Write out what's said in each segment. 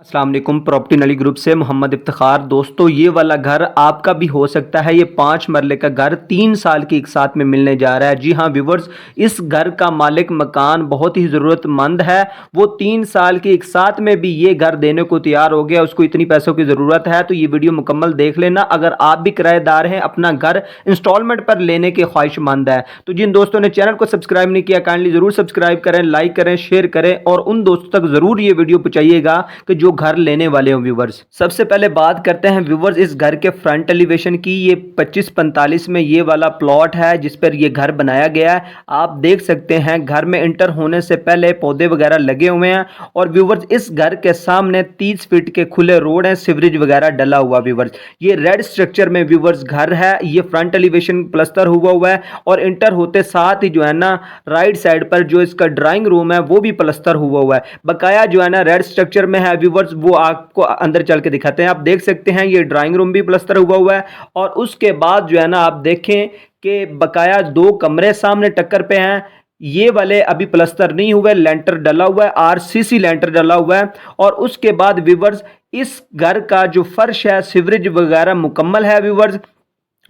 अस्सलाम वालेकुम। प्रॉपर्टी नली ग्रुप से मोहम्मद इफ्तिखार। दोस्तों, ये वाला घर आपका भी हो सकता है। ये 5 मरले का घर 3 साल की एक साथ में मिलने जा रहा है। जी हाँ व्यूवर्स, इस घर का मालिक मकान बहुत ही ज़रूरतमंद है। वो 3 साल के एक साथ में भी ये घर देने को तैयार हो गया। उसको इतनी पैसों की ज़रूरत है तो ये वीडियो मुकम्मल देख लेना। अगर आप भी किराएदार हैं, अपना घर इंस्टॉलमेंट पर लेने के ख्वाहिशमंद है तो जिन दोस्तों ने चैनल को सब्सक्राइब नहीं किया काइंडली ज़रूर सब्सक्राइब करें, लाइक करें, शेयर करें और उन दोस्तों तक ज़रूर ये वीडियो पहुँचाइएगा कि जो घर लेने वाले हो व्यूवर्स। सबसे पहले बात करते हैं व्यूवर्स इस घर के फ्रंट एलिवेशन की। ये 25-45 में ये वाला प्लॉट है जिस पर ये घर बनाया गया है। आप देख सकते हैं घर में इंटर होने से पहले पौधे वगैरह लगे हुए हैं और व्यूवर्स इस घर के सामने 30 फीट के खुले रोड है, सीवरेज वगैरह डला हुआ व्यूवर्स। ये रेड स्ट्रक्चर में व्यूवर्स घर है। ये फ्रंट एलिवेशन प्लस्तर हुआ है और इंटर होते साथ ही जो है ना राइट साइड पर जो इसका ड्राइंग रूम है वो भी प्लस्तर हुआ है। बकाया जो है ना रेड स्ट्रक्चर में है व्यूवर्स, वो आपको अंदर चल के दिखाते हैं। आप देख सकते हैं ये ड्राइंग रूम भी प्लस्तर हुआ है और उसके बाद जो है ना आप देखें कि बकाया 2 कमरे सामने टक्कर पे हैं। ये वाले अभी प्लस्तर नहीं हुए, लेंटर डला हुआ है, आरसीसी लेंटर डला हुआ है। और उसके बाद व्यूवर्स इस घर का जो फर्श है, सीवरेज वगैरह मुकम्मल है व्यूवर्स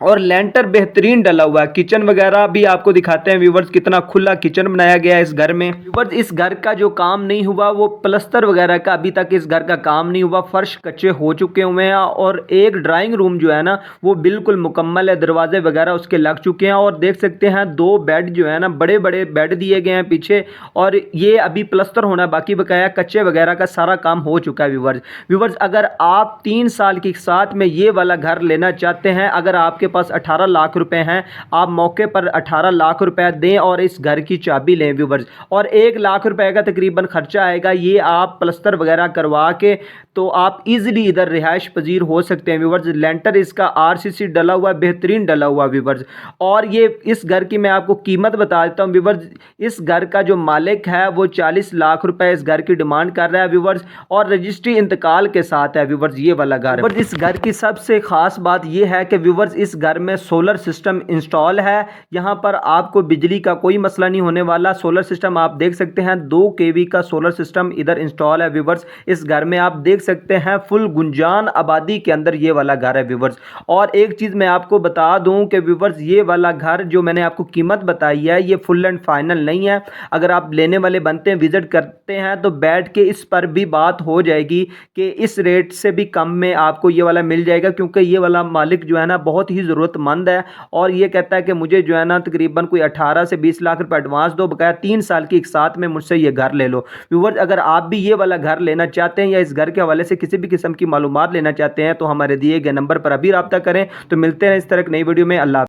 और लेंटर बेहतरीन डला हुआ है। किचन वगैरह भी आपको दिखाते हैं व्यूवर्स, कितना खुला किचन बनाया गया है इस घर में। व्यूवर्स इस घर का जो काम नहीं हुआ वो प्लस्तर वगैरह का अभी तक इस घर का काम नहीं हुआ। फर्श कच्चे हो चुके हुए हैं और एक ड्राइंग रूम जो है ना वो बिल्कुल मुकम्मल है, दरवाजे वगैरह उसके लग चुके हैं। और देख सकते हैं 2 बेड जो है ना बड़े बड़े बेड दिए गए हैं पीछे और ये अभी प्लस्तर होना बाकी, बकाया कच्चे वगैरह का सारा काम हो चुका है व्यूवर्स अगर आप 3 साल के साथ में ये वाला घर लेना चाहते हैं, अगर आपके पास 18 लाख रुपए हैं, आप मौके पर 18 लाख रुपए दें और इस घर की चाबी लें व्यूवर्स। और 1 लाख रुपए का तकरीबन खर्चा आएगा। ये आप प्लस्तर वगैरह करवा के तो आप इजीली इधर रिहाइश पजीर हो सकते हैं व्यूवर्स। लेंटर इसका आरसीसी डला हुआ, बेहतरीन डला हुआ व्यूवर्स। और ये इस घर की मैं आपको कीमत बता देता हूँ व्यूवर्स। इस घर का जो मालिक है वो 40 लाख रुपए इस घर की डिमांड कर रहा है व्यूवर्स और रजिस्ट्री इंतकाल के साथ है व्यूवर्स ये वाला घर। इस घर की सबसे खास बात यह है कि व्यूवर्स इस घर में सोलर सिस्टम इंस्टॉल है। यहां पर आपको बिजली का कोई मसला नहीं होने वाला। सोलर सिस्टम आप देख सकते हैं 2 केवी का सोलर सिस्टम इधर इंस्टॉल है व्यूवर्स इस घर में। आप देख सकते हैं फुल गुंजान आबादी के अंदर ये वाला घर है व्यूवर्स। और एक चीज मैं आपको बता दूं कि व्यूवर्स ये वाला घर जो मैंने आपको कीमत बताई है ये फुल एंड फाइनल नहीं है। अगर आप लेने वाले बनते हैं, विजिट करते हैं तो बैठ के इस पर भी बात हो जाएगी कि इस रेट से भी कम में आपको ये वाला मिल जाएगा, क्योंकि ये वाला मालिक जो है ना बहुत ही जरूरतमंद है और ये कहता है कि मुझे जो है ना तकरीबन कोई 18 से 20 लाख रुपए एडवांस दो, बकाया 3 साल की एक साथ में मुझसे ये घर ले लो व्यूवर्स। अगर आप भी ये वाला घर लेना चाहते हैं या इस घर के हवाले से किसी भी किस्म की मालूमात लेना चाहते हैं तो हमारे दिए गए नंबर पर अभी रब्ता करें। तो मिलते हैं इस तरह की नई वीडियो में। अल्लाह।